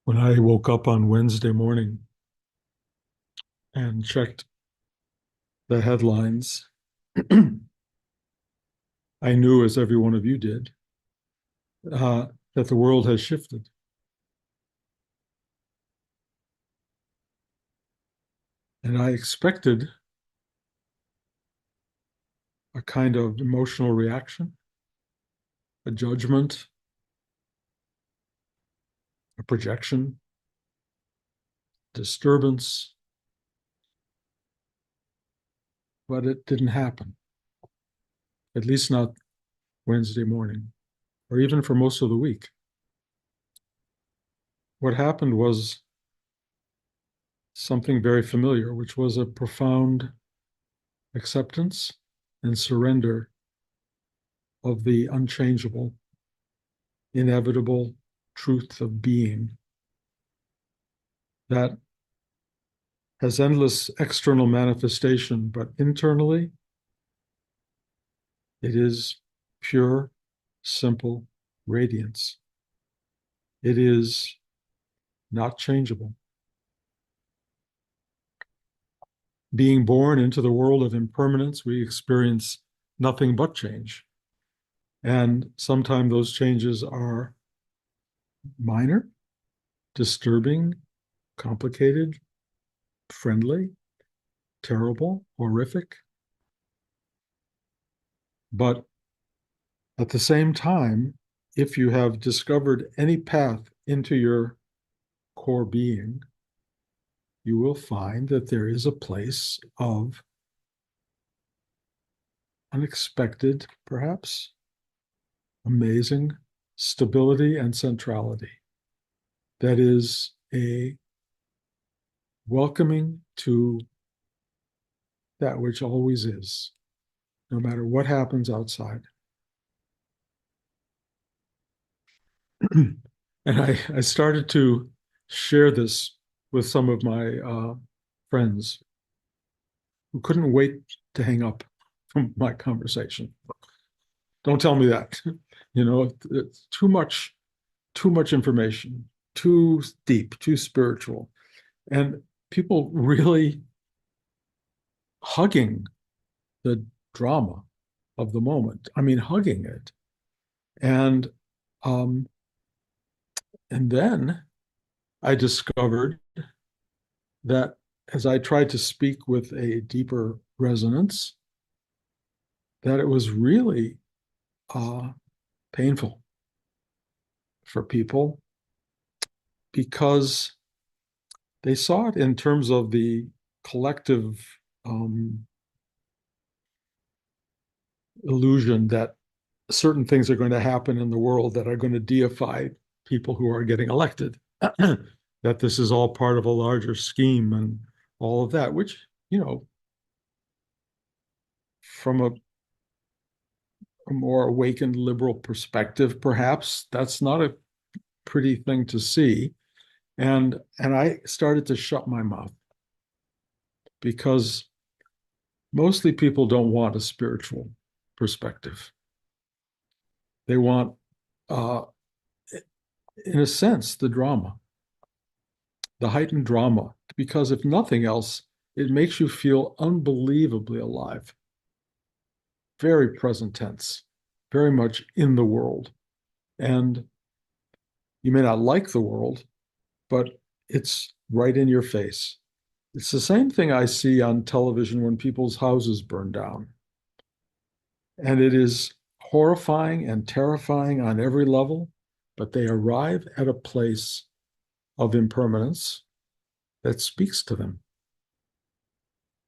When I woke up on Wednesday morning and checked the headlines, I knew, as every one of you did, that the world has shifted. And I expected a kind of emotional reaction, a judgment, a projection, disturbance, but it didn't happen, at least not Wednesday morning, or even for most of the week. What happened was something very familiar, which was a profound acceptance and surrender of the unchangeable, inevitable truth of being that has endless external manifestation, but internally, it is pure, simple radiance. It is not changeable. Being born into the world of impermanence, we experience nothing but change. And sometimes those changes are minor, disturbing, complicated, friendly, terrible, horrific. But at the same time, if you have discovered any path into your core being, you will find that there is a place of unexpected, perhaps amazing stability and centrality that is a welcoming to that which always is, no matter what happens outside. And I started to share this with some of my friends who couldn't wait to hang up from my conversation. Don't tell me that. It's too much information, too deep, too spiritual. And people really hugging the drama of the moment. I mean, hugging it. And um, and then I discovered that as I tried to speak with a deeper resonance, that it was really uh, painful for people because they saw it in terms of the collective um, illusion that certain things are going to happen in the world that are going to deify people who are getting elected, that this is all part of a larger scheme and all of that, which, from a more awakened liberal perspective, perhaps that's not a pretty thing to see. And I started to shut my mouth because mostly people don't want a spiritual perspective. They want, uh, in a sense, the drama, the heightened drama, because if nothing else, it makes you feel unbelievably alive, very present tense, very much in the world. And you may not like the world, but it's right in your face. It's the same thing I see on television when people's houses burn down. And it is horrifying and terrifying on every level, but they arrive at a place of impermanence that speaks to them.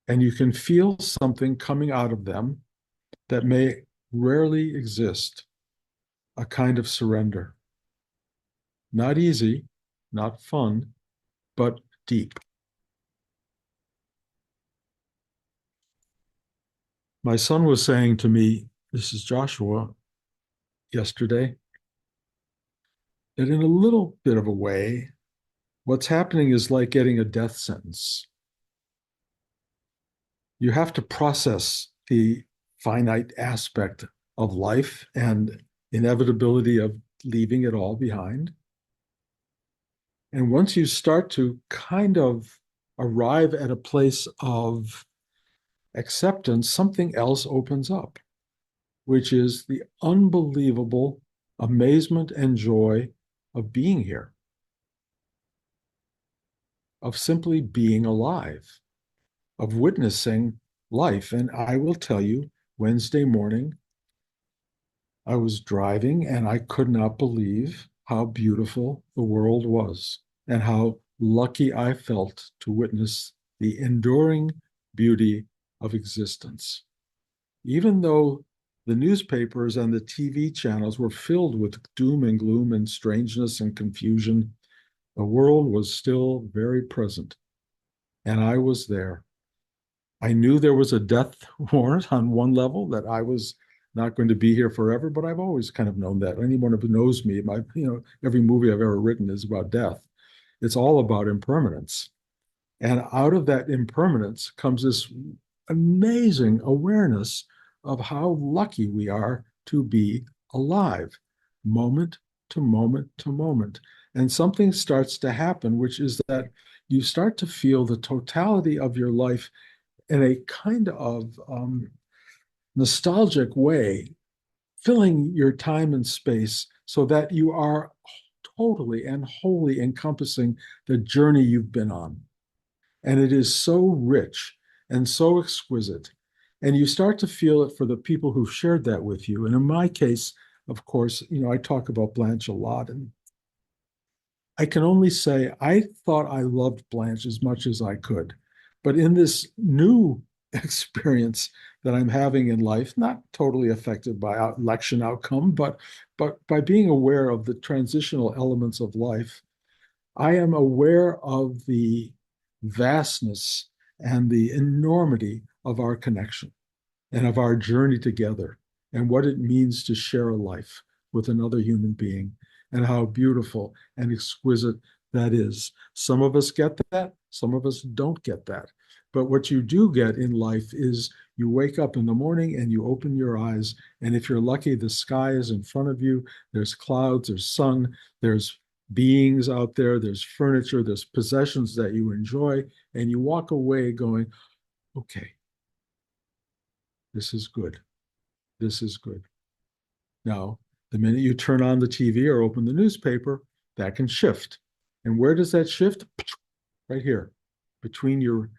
And you can feel something coming out of them that may rarely exist, a kind of surrender. Not easy, not fun, but deep. My son was saying to me, this is Joshua, yesterday, that in a little bit of a way, what's happening is like getting a death sentence. You have to process the finite aspect of life and inevitability of leaving it all behind. And once you start to kind of arrive at a place of acceptance, something else opens up, which is the unbelievable amazement and joy of being here, of simply being alive, of witnessing life. And I will tell you, Wednesday morning, I was driving and I could not believe how beautiful the world was and how lucky I felt to witness the enduring beauty of existence. Even though the newspapers and the TV channels were filled with doom and gloom and strangeness and confusion, the world was still very present. And I was there. I knew there was a death warrant on one level, that I was not going to be here forever, but I've always kind of known that. Anyone who knows me, every movie I've ever written is about death. It's all about impermanence. And out of that impermanence comes this amazing awareness of how lucky we are to be alive, moment to moment to moment. And something starts to happen, which is that you start to feel the totality of your life in a kind of nostalgic way, filling your time and space so that you are totally and wholly encompassing the journey you've been on. And it is so rich and so exquisite. And you start to feel it for the people who've shared that with you. And in my case, of course, I talk about Blanche a lot. And I can only say I thought I loved Blanche as much as I could. But in this new experience that I'm having in life, not totally affected by election outcome, but by being aware of the transitional elements of life, I am aware of the vastness and the enormity of our connection and of our journey together and what it means to share a life with another human being and how beautiful and exquisite that is. Some of us get that, some of us don't get that. But what you do get in life is you wake up in the morning and you open your eyes. And if you're lucky, the sky is in front of you. There's clouds, there's sun, there's beings out there, there's furniture, there's possessions that you enjoy. And you walk away going, okay, this is good. This is good. Now, the minute you turn on the TV or open the newspaper, that can shift. And where does that shift? Right here, between your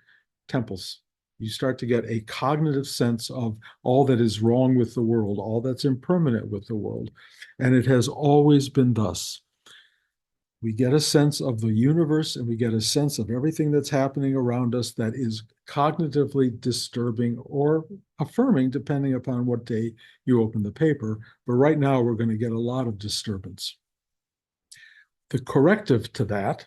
temples. You start to get a cognitive sense of all that is wrong with the world, all that's impermanent with the world. And it has always been thus. We get a sense of the universe and we get a sense of everything that's happening around us that is cognitively disturbing or affirming, depending upon what day you open the paper. But right now, we're going to get a lot of disturbance. The corrective to that,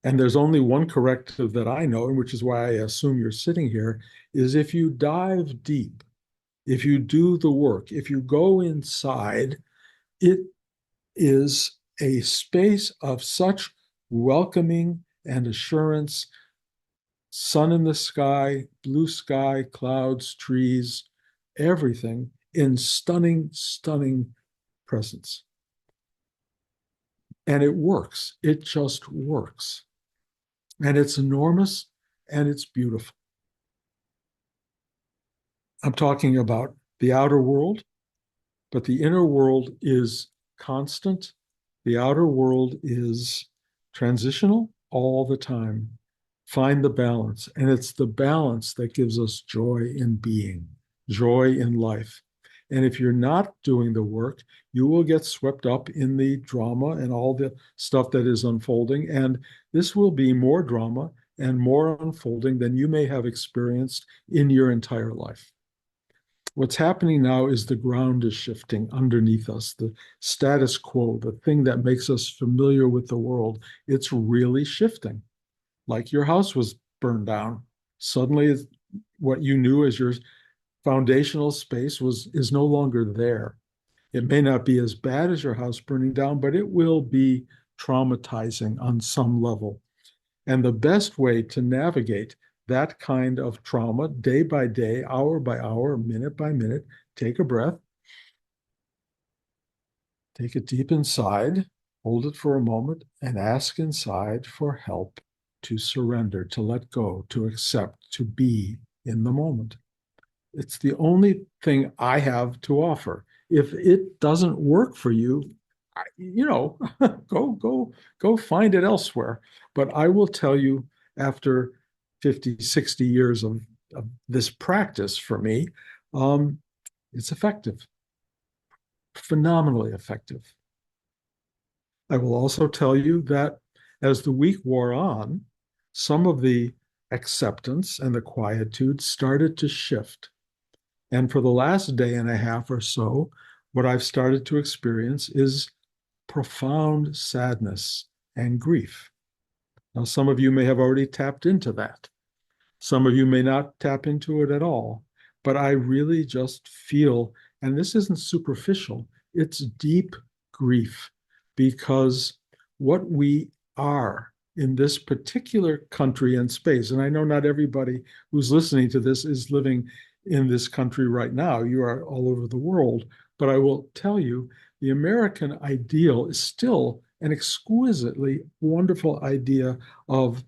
and there's only one corrective that I know, and which is why I assume you're sitting here, is if you dive deep, if you do the work, if you go inside, it is a space of such welcoming and assurance, sun in the sky, blue sky, clouds, trees, everything in stunning, stunning presence. And it works. It just works. And it's enormous and it's beautiful. I'm talking about the outer world, but the inner world is constant. The outer world is transitional all the time. Find the balance. And it's the balance that gives us joy in being, joy in life. And if you're not doing the work, you will get swept up in the drama and all the stuff that is unfolding. And this will be more drama and more unfolding than you may have experienced in your entire life. What's happening now is the ground is shifting underneath us, the status quo, the thing that makes us familiar with the world. It's really shifting. Like your house was burned down. Suddenly, what you knew as your foundational space is no longer there. It may not be as bad as your house burning down, but it will be traumatizing on some level. And the best way to navigate that kind of trauma day by day, hour by hour, minute by minute, take a breath, take it deep inside, Hold it for a moment and ask inside for help to surrender, to let go, to accept, to be in the moment. It's the only thing I have to offer. If it doesn't work for you, go find it elsewhere. But I will tell you, after 50, 60 years of this practice for me, um, it's effective, phenomenally effective. I will also tell you that as the week wore on, some of the acceptance and the quietude started to shift. And for the last day and a half or so, what I've started to experience is profound sadness and grief. Now, some of you may have already tapped into that. Some of you may not tap into it at all, but I really just feel, and this isn't superficial, it's deep grief because what we are in this particular country and space, and I know not everybody who's listening to this is living in this country right now, you are all over the world, but I will tell you the American ideal is still an exquisitely wonderful idea of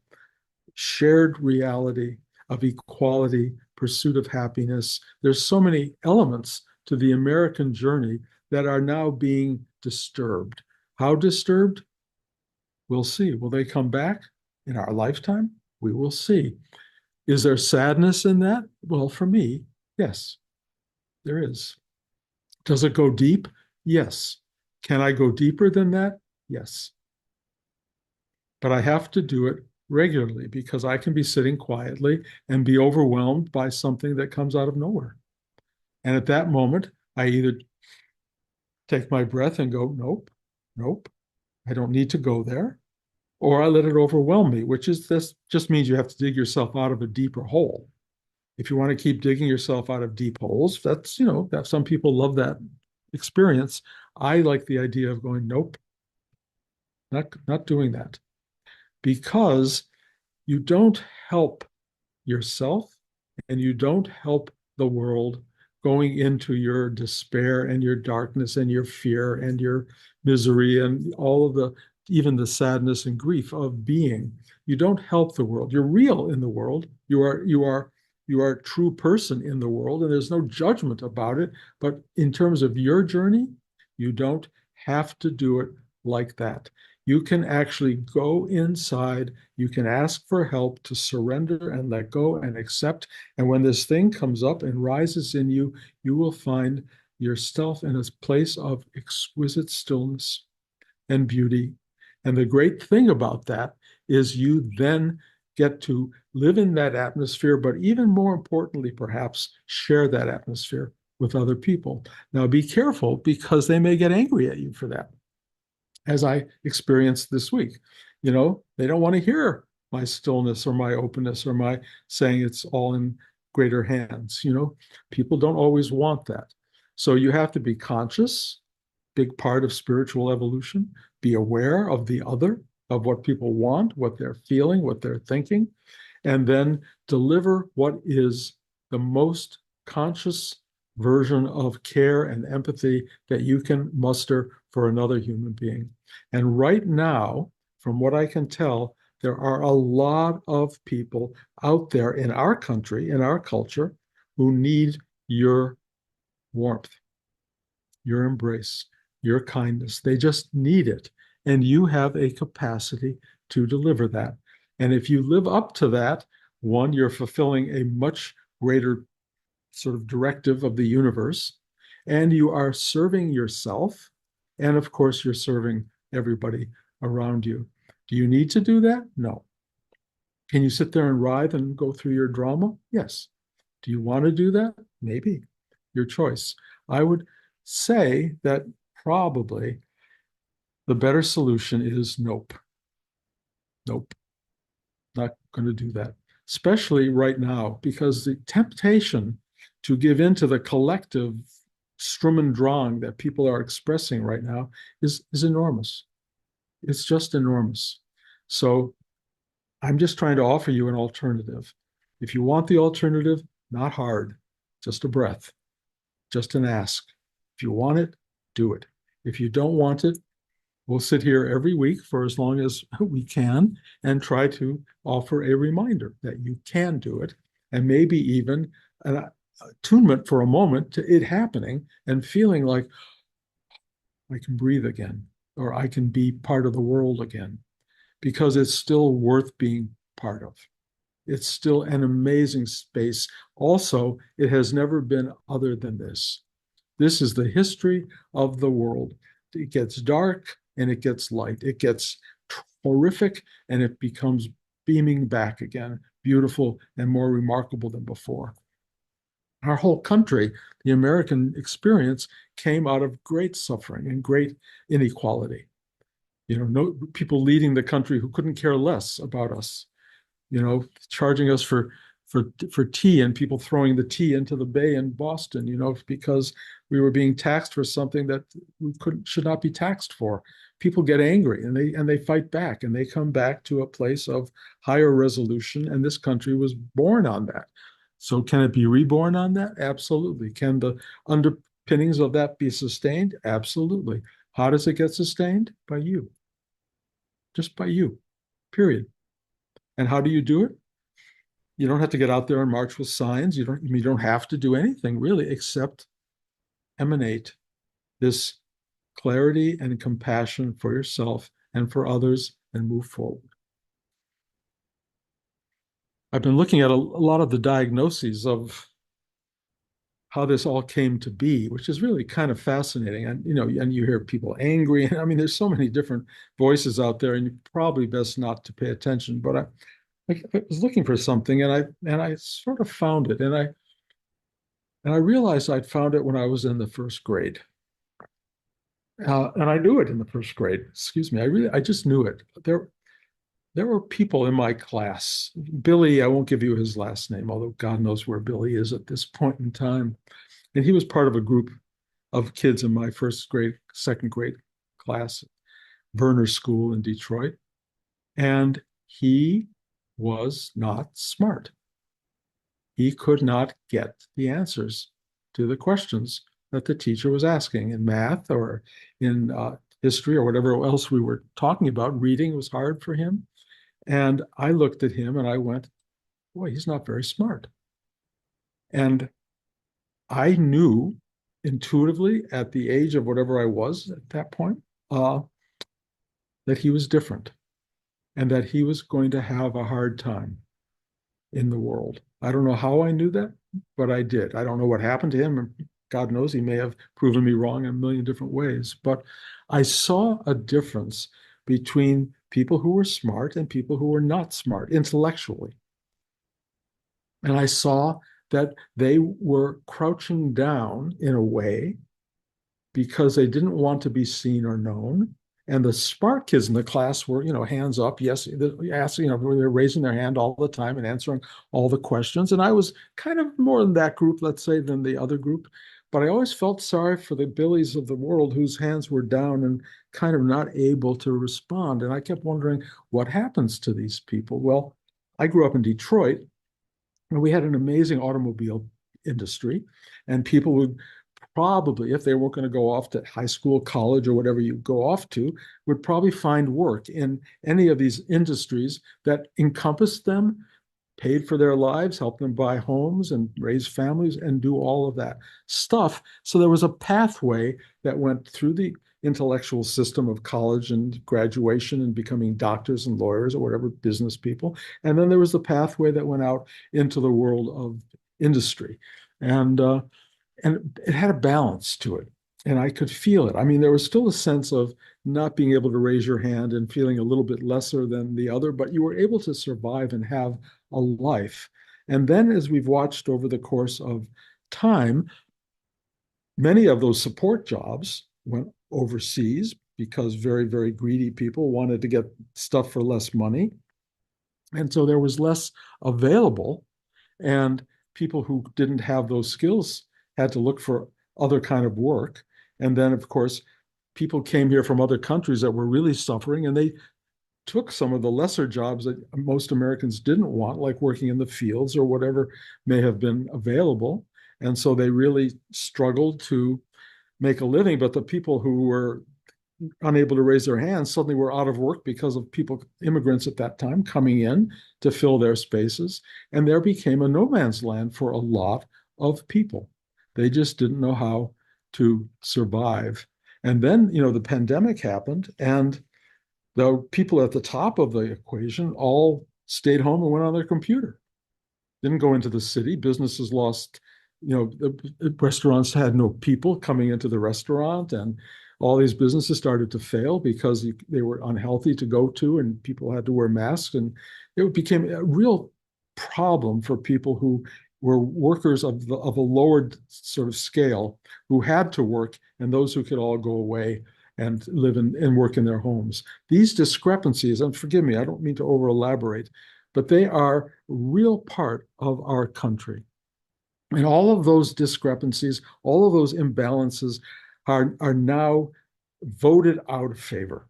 shared reality, of equality, pursuit of happiness. There's so many elements to the American journey that are now being disturbed. How disturbed? We'll see. Will they come back in our lifetime? We will see. Is there sadness in that? Well, for me, yes, there is. Does it go deep? Yes. Can I go deeper than that? Yes. But I have to do it regularly because I can be sitting quietly and be overwhelmed by something that comes out of nowhere. And at that moment, I either take my breath and go, nope, nope, I don't need to go there, or I let it overwhelm me, which is this just means you have to dig yourself out of a deeper hole. If you want to keep digging yourself out of deep holes, that's, that some people love that experience. I like the idea of going, nope, not doing that because you don't help yourself and you don't help the world going into your despair and your darkness and your fear and your misery and all of the even the sadness and grief of being. You don't help the world. You're real in the world. You are a true person in the world and there's no judgment about it, but in terms of your journey, you don't have to do it like that. You can actually go inside. You can ask for help to surrender and let go and accept. And when this thing comes up and rises in you, you will find yourself in a place of exquisite stillness and beauty. And the great thing about that is you then get to live in that atmosphere, but even more importantly, perhaps share that atmosphere with other people. Now, be careful because they may get angry at you for that as I experienced this week. They don't want to hear my stillness or my openness or my saying it's all in greater hands. People don't always want that. So you have to be conscious, big part of spiritual evolution, be aware of the other, of what people want, what they're feeling, what they're thinking, and then deliver what is the most conscious version of care and empathy that you can muster for another human being. And right now, from what I can tell, there are a lot of people out there in our country, in our culture, who need your warmth, your embrace, your kindness. They just need it. And you have a capacity to deliver that. And if you live up to that, one, you're fulfilling a much greater sort of directive of the universe, and you are serving yourself. And of course, you're serving everybody around you. Do you need to do that? No. Can you sit there and writhe and go through your drama? Yes. Do you want to do that? Maybe. Your choice. I would say that probably the better solution is nope. Nope. Not going to do that, especially right now, because the temptation to give in to the collective Sturm Drang that people are expressing right now is enormous. It's just enormous. So I'm just trying to offer you an alternative. If you want the alternative, not hard, just a breath, just an ask. If you want it, do it. If you don't want it, We'll sit here every week for as long as we can and try to offer a reminder that you can do it, and maybe even an attunement for a moment to it happening and feeling like I can breathe again, or I can be part of the world again, because it's still worth being part of. It's still an amazing space. Also, it has never been other than this. This is the history of the world. It gets dark and it gets light. It gets horrific and it becomes beaming back again, beautiful and more remarkable than before. Our whole country, the American experience, came out of great suffering and great inequality. No people leading the country who couldn't care less about us, charging us for tea and people throwing the tea into the bay in Boston, because we were being taxed for something that we couldn't should not be taxed for. People get angry and they fight back and they come back to a place of higher resolution. And this country was born on that. So can it be reborn on that? Absolutely. Can the underpinnings of that be sustained? Absolutely. How does it get sustained? By you, just by you, period. And how do you do it? You don't have to get out there and march with signs. You don't have to do anything really except emanate this clarity and compassion for yourself and for others and move forward. I've been looking at a lot of the diagnoses of how this all came to be, which is really kind of fascinating. And you hear people angry. I mean, there's so many different voices out there, and you probably best not to pay attention. But I was looking for something, and I sort of found it, and I realized I'd found it when I was in the first grade, and I knew it in the first grade. Excuse me, I just knew it. There were people in my class. Billy, I won't give you his last name, although God knows where Billy is at this point in time. And he was part of a group of kids in my first grade, second grade class, Verner School in Detroit. And he was not smart. He could not get the answers to the questions that the teacher was asking in math or in history or whatever else we were talking about. Reading was hard for him. And I looked at him and I went, boy, he's not very smart. And I knew intuitively at the age of whatever I was at that point uh, that he was different and that he was going to have a hard time in the world. I don't know how I knew that, but I did. I don't know what happened to him. God knows he may have proven me wrong in a million different ways. But I saw a difference between people who were smart and people who were not smart intellectually. And I saw that they were crouching down in a way because they didn't want to be seen or known. And the smart kids in the class were, hands up, yes, asking, they're raising their hand all the time and answering all the questions. And I was kind of more in that group, let's say, than the other group. But I always felt sorry for the Billies of the world whose hands were down and kind of not able to respond. And I kept wondering, what happens to these people? Well, I grew up in Detroit, and we had an amazing automobile industry, and people would probably, if they weren't going to go off to high school, college, or whatever you go off to, would probably find work in any of these industries that encompassed them, paid for their lives, helped them buy homes and raise families and do all of that stuff. So there was a pathway that went through the intellectual system of college and graduation and becoming doctors and lawyers or whatever, business people. And then there was the pathway that went out into the world of industry. And it had a balance to it. And I could feel it. I mean, there was still a sense of not being able to raise your hand and feeling a little bit lesser than the other, but you were able to survive and have a life. And then, as we've watched over the course of time, many of those support jobs went overseas because very, very greedy people wanted to get stuff for less money. And so there was less available. And people who didn't have those skills had to look for other kind of work. And then, of course, people came here from other countries that were really suffering, and they took some of the lesser jobs that most Americans didn't want, like working in the fields or whatever may have been available. And so they really struggled to make a living. But the people who were unable to raise their hands suddenly were out of work because of people, immigrants at that time, coming in to fill their spaces. And there became a no man's land for a lot of people. They just didn't know how to survive. And then, the pandemic happened, and the people at the top of the equation all stayed home and went on their computer, didn't go into the city. Businesses lost, the restaurants had no people coming into the restaurant, and all these businesses started to fail because they were unhealthy to go to, and people had to wear masks, and it became a real problem for people who were workers of a lowered sort of scale, who had to work, and those who could all go away and live and work in their homes. These discrepancies, and forgive me, I don't mean to over elaborate, but they are a real part of our country. And all of those discrepancies, all of those imbalances are now voted out of favor.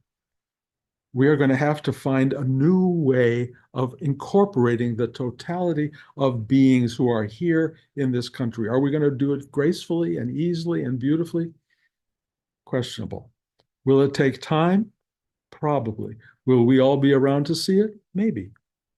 We are going to have to find a new way of incorporating the totality of beings who are here in this country. Are we going to do it gracefully and easily and beautifully? Questionable. Will it take time? Probably. Will we all be around to see it? Maybe.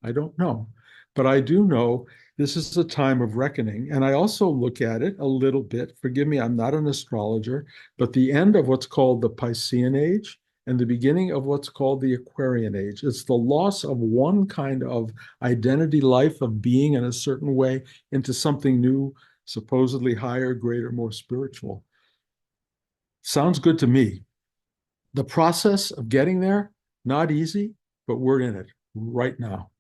I don't know. But I do know this is a time of reckoning. And I also look at it a little bit. Forgive me, I'm not an astrologer, but the end of what's called the Piscean age and the beginning of what's called the Aquarian age. It's the loss of one kind of identity life of being in a certain way into something new, supposedly higher, greater, more spiritual. Sounds good to me. The process of getting there, not easy, but we're in it right now.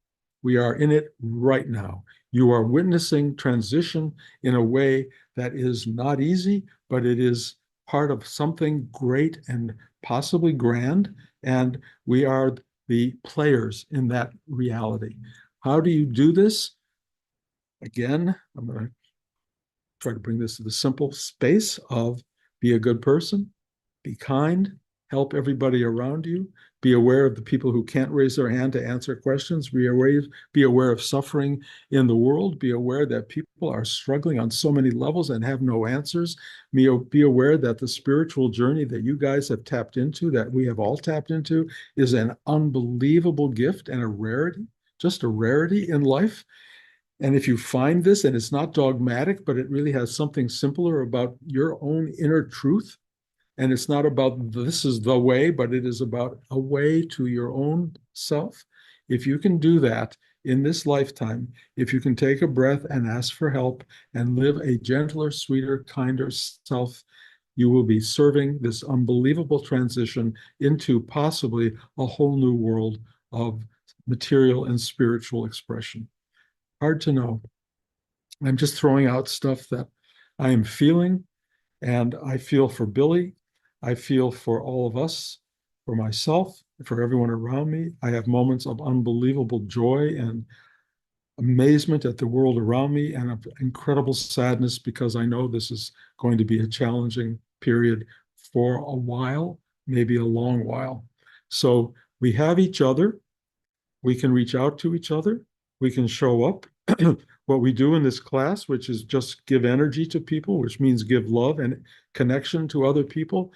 We are in it right now. You are witnessing transition in a way that is not easy, but it is part of something great and possibly grand. And we are the players in that reality. How do you do this? Again, I'm going to try to bring this to the simple space of be a good person, be kind, help everybody around you, be aware of the people who can't raise their hand to answer questions, be aware of suffering in the world, be aware that people are struggling on so many levels and have no answers, be aware that the spiritual journey that you guys have tapped into, that we have all tapped into, is an unbelievable gift and a rarity, just a rarity in life. And if you find this, and it's not dogmatic, but it really has something simpler about your own inner truth, and it's not about this is the way, but it is about a way to your own self. If you can do that in this lifetime, if you can take a breath and ask for help and live a gentler, sweeter, kinder self, you will be serving this unbelievable transition into possibly a whole new world of material and spiritual expression. Hard to know. I'm just throwing out stuff that I am feeling, and I feel for Billy. I feel for all of us, for myself, for everyone around me. I have moments of unbelievable joy and amazement at the world around me, and of incredible sadness because I know this is going to be a challenging period for a while, maybe a long while. So we have each other. We can reach out to each other. We can show up. What we do in this class, which is just give energy to people, which means give love and connection to other people,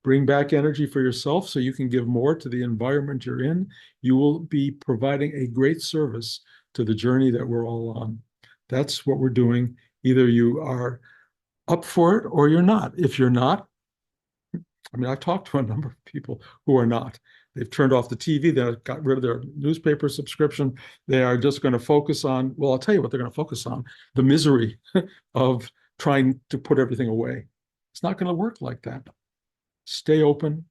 bring back energy for yourself so you can give more to the environment you're in. You will be providing a great service to the journey that we're all on. That's what we're doing. Either you are up for it or you're not. If you're not, I mean, I've talked to a number of people who are not. They've turned off the TV. They've got rid of their newspaper subscription. They are just going to focus on, well, I'll tell you what they're going to focus on, the misery of trying to put everything away. It's not going to work like that. Stay open,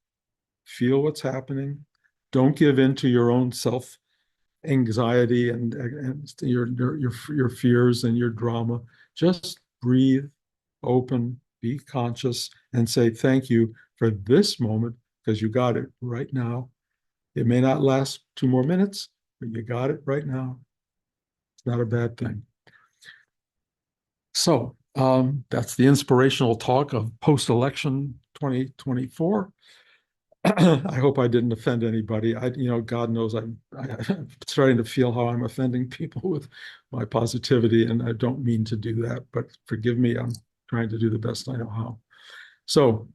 feel what's happening. Don't give in to your own self anxiety and your fears and your drama. Just breathe, open, be conscious, and say thank you for this moment because you got it right now. It may not last 2 more minutes, but you got it right now. It's not a bad thing. So that's the inspirational talk of post-election 2024. I hope I didn't offend anybody. God knows I'm starting to feel how I'm offending people with my positivity, and I don't mean to do that, but forgive me. I'm trying to do the best I know how. So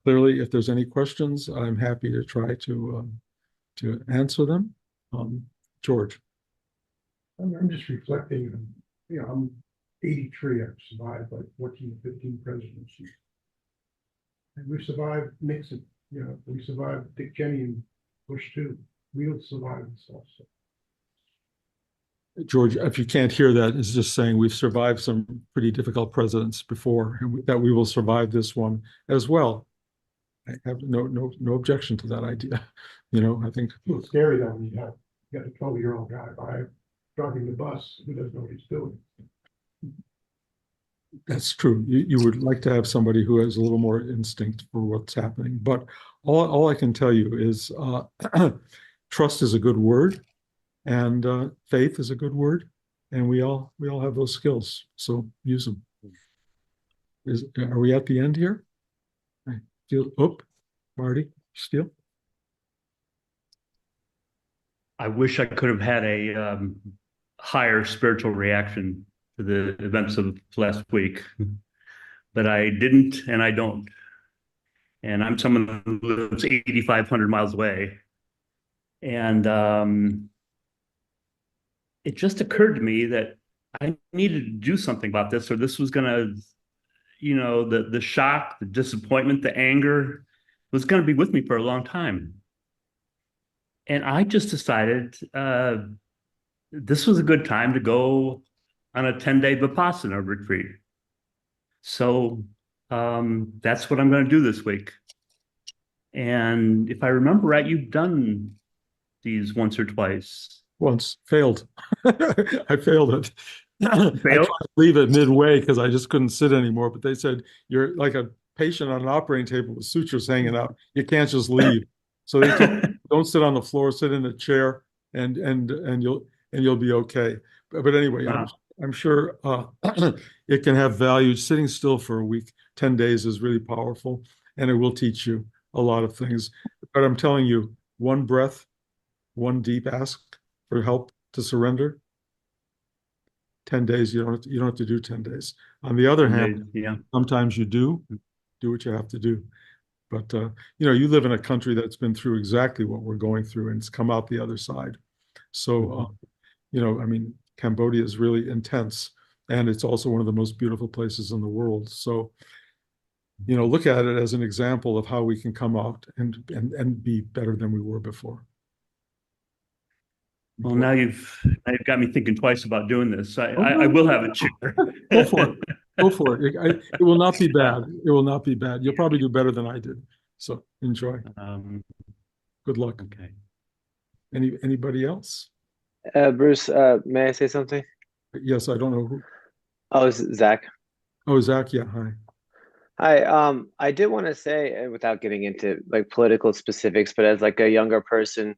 clearly, if there's any questions, I'm happy to try to answer them. Um, George. I'm just reflecting on, I'm 83. I've survived like 14, 15 presidencies. And we've survived Nixon, we survived Dick Cheney and Bush too. We'll survive this also. George, if you can't hear that, it's just saying we've survived some pretty difficult presidents before, and that we will survive this one as well. I have no objection to that idea. I think It's scary though when you got a 12-year-old guy driving the bus who doesn't know what he's doing. that's true. You would like to have somebody who has a little more instinct for what's happening. But all I can tell you is trust is a good word, and faith is a good word, and we all have those skills. So use them. Are we at the end here? I feel. Oh, Marty, Steele. I wish I could have had a higher spiritual reaction to the events of last week, but I didn't and I don't. And I'm someone who lives 8,500 miles away. And it just occurred to me that I needed to do something about this, or this was going to, the shock, the disappointment, the anger was going to be with me for a long time. And I just decided this was a good time to go on a 10-day Vipassana retreat. So that's what I'm going to do this week. And if I remember right, you've done these once or twice. Once failed. I failed it. I tried Failed? to leave it midway because I just couldn't sit anymore. But they said you're like a patient on an operating table with sutures hanging out. You can't just leave. So they told me, don't sit on the floor, sit in a chair, and you'll be okay. But anyway, Wow. I'm sure it can have value. Sitting still for a week, 10 days is really powerful, and it will teach you a lot of things. But I'm telling you, one breath, one deep ask for help to surrender. 10 days, you don't have to do 10 days. On the other hand, Yeah. sometimes you do what you have to do. But you live in a country that's been through exactly what we're going through, and it's come out the other side. So I mean, Cambodia is really intense, and it's also one of the most beautiful places in the world. So look at it as an example of how we can come out and be better than we were before. Well, now you've got me thinking twice about doing this. Oh, I will have a chair. go for it. Go for it. It will not be bad. It will not be bad. You'll probably do better than I did. So enjoy. Good luck. Okay. Anybody else? Bruce, may I say something? Yes, I don't know who. Oh, it's Zach. Oh, Zach. Yeah. Hi. Hi. I did want to say, without getting into like political specifics, but as like a younger person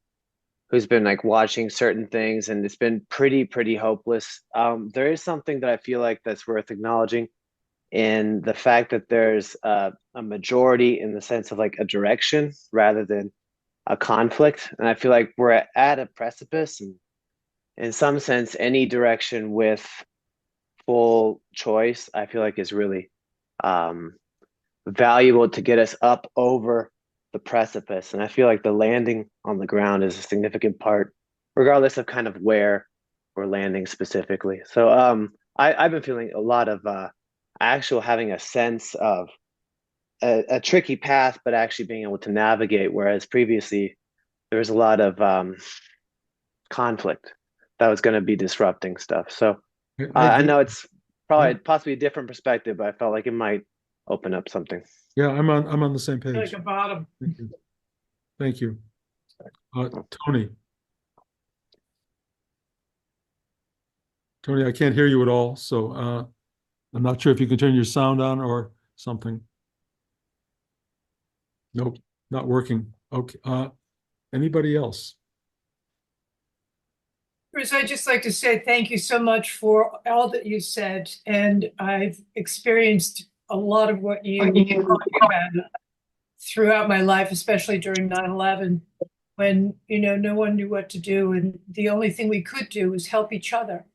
who's been like watching certain things and it's been pretty hopeless. There is something that I feel like that's worth acknowledging in the fact that there's a majority in the sense of like a direction rather than a conflict. And I feel like we're at a precipice, and in some sense, any direction with full choice, I feel like is really um, valuable to get us up over the precipice. And I feel like the landing on the ground is a significant part, regardless of kind of where we're landing specifically. So I've been feeling a lot of actual having a sense of a tricky path, but actually being able to navigate, whereas previously there was a lot of conflict that was going to be disrupting stuff. So I I agree. know it's Yeah. probably possibly a different perspective, but I felt like it might open up something. Yeah, I'm on the same page. Like a bottom. Thank you. Thank you. Tony. Tony, I can't hear you at all, so I'm not sure if you can turn your sound on or something. Nope, not working. Okay. Anybody else? Bruce, I'd just like to say thank you so much for all that you said. And I've experienced a lot of what you talked about throughout my life, especially during 9/11, when, no one knew what to do. And the only thing we could do was help each other.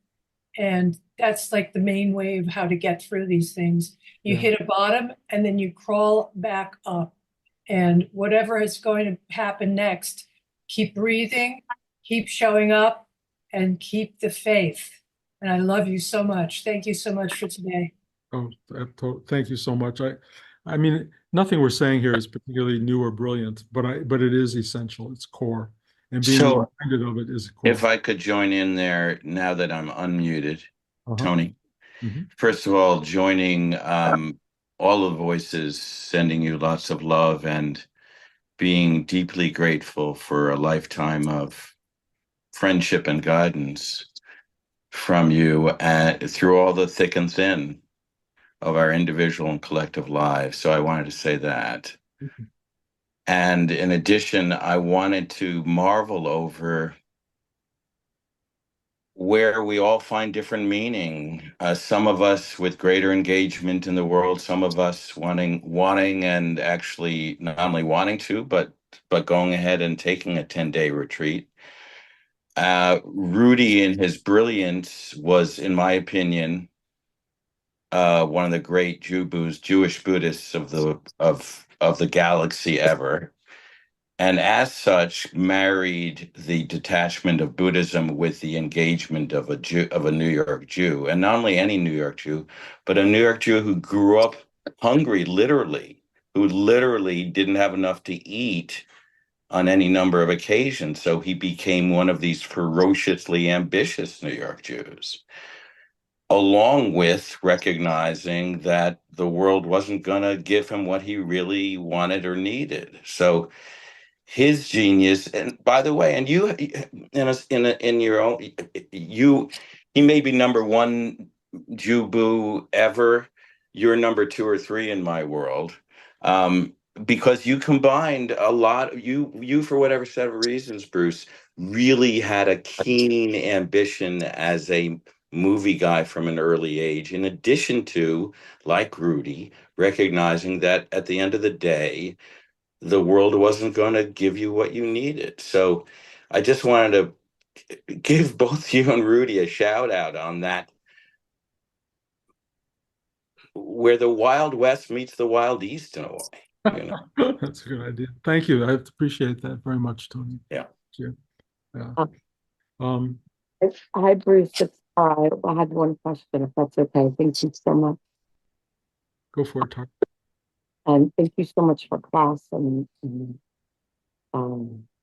And that's like the main way of how to get through these things. You Yeah. hit a bottom and then you crawl back up. And whatever is going to happen next, keep breathing, keep showing up, and keep the faith. And I love you so much. Thank you so much for today. Oh, thank you so much. I mean, nothing we're saying here is particularly new or brilliant, but it is essential. It's core, and being So reminded of it is if core. I could join in there now that I'm unmuted, Uh-huh. Tony, Mhm. first of all, joining all the voices, sending you lots of love and being deeply grateful for a lifetime of friendship and guidance from you through all the thick and thin of our individual and collective lives. So I wanted to say that. And in addition, I wanted to marvel over where we all find different meaning. Some of us with greater engagement in the world, some of us wanting and actually not only wanting to, but going ahead and taking a 10-day retreat. Rudy, in his brilliance, was, in my opinion, one of the great Jewish Buddhists of the galaxy ever. And as such, married the detachment of Buddhism with the engagement of a New York Jew, and not only any New York Jew, but a New York Jew who grew up hungry, literally, who literally didn't have enough to eat on any number of occasions. So he became one of these ferociously ambitious New York Jews, along with recognizing that the world wasn't going to give him what he really wanted or needed. So his genius, and by the way, and you in your own, you he may be number one Jubu ever. You're number two or three in my world, because you combined a lot. You for whatever set of reasons, Bruce, really had a keen ambition as a movie guy from an early age. In addition to, like Rudy, recognizing that at the end of the day, the world wasn't going to give you what you needed. So I just wanted to give both you and Rudy a shout out on that, where the Wild West meets the Wild East in a way. That's a good idea. Thank you. I appreciate that very much, Tony. Yeah. Thank you. Yeah. Uh, Um, Hi, Bruce. I had one question, if that's okay. Thank you so much. go for it, Tuck. And thank you so much for class and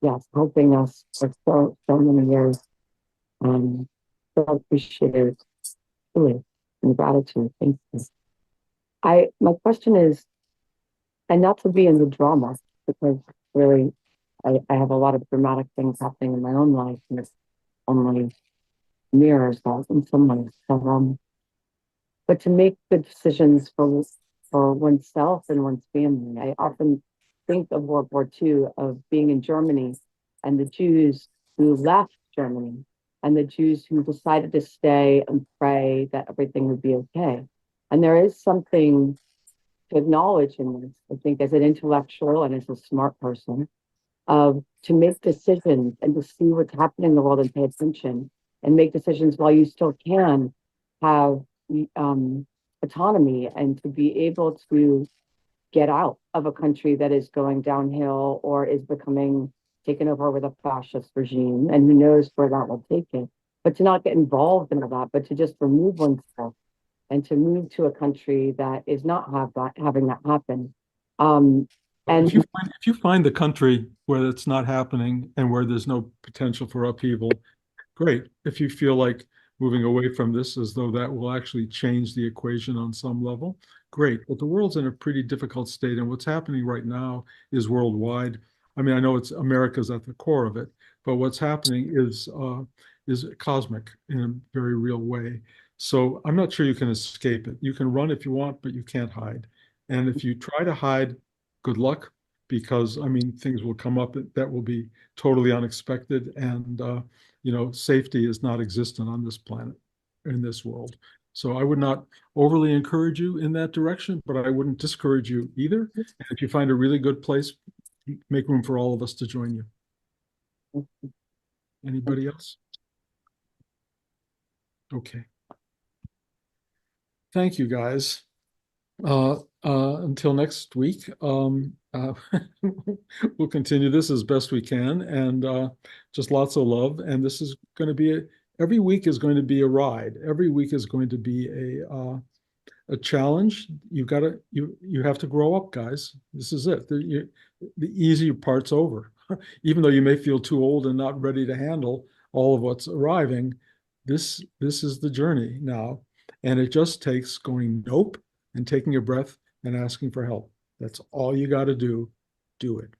yes, helping us for so many years. So appreciate it. Really, and gratitude. Thank you. My question is, and not to be in the drama, because really I have a lot of dramatic things happening in my own life, and it's only mirrors that in some ways. So but to make good decisions for oneself and one's family. I often think of World War II, of being in Germany and the Jews who left Germany and the Jews who decided to stay and pray that everything would be okay. And there is something to acknowledge in this, I think, as an intellectual and as a smart person, of to make decisions and to see what's happening in the world and pay attention and make decisions while you still can have autonomy, and to be able to get out of a country that is going downhill or is becoming taken over with a fascist regime, and who knows where that will take it. But to not get involved in all that, but to just remove oneself and to move to a country that is not having that happen. If And if you find the country where it's not happening and where there's no potential for upheaval, great. If you feel like moving away from this as though that will actually change the equation on some level, great. But the world's in a pretty difficult state, and what's happening right now is worldwide. I mean, I know it's America's at the core of it, but what's happening is cosmic in a very real way. So I'm not sure you can escape it. You can run if you want, but you can't hide. And if you try to hide, good luck, because I mean, things will come up that will be totally unexpected, and safety is not existent on this planet, in this world. So I would not overly encourage you in that direction, but I wouldn't discourage you either. And if you find a really good place, make room for all of us to join you. Anybody else? Okay. Thank you, guys. Until next week, we'll continue this as best we can, and just lots of love. And this is going to be every week is going to be a ride. Every week is going to be a challenge. You have to grow up, guys. This is it. The easy part's over. Even though you may feel too old and not ready to handle all of what's arriving, this is the journey now, and it just takes going nope and taking a breath and asking for help. That's all you got to do. Do it.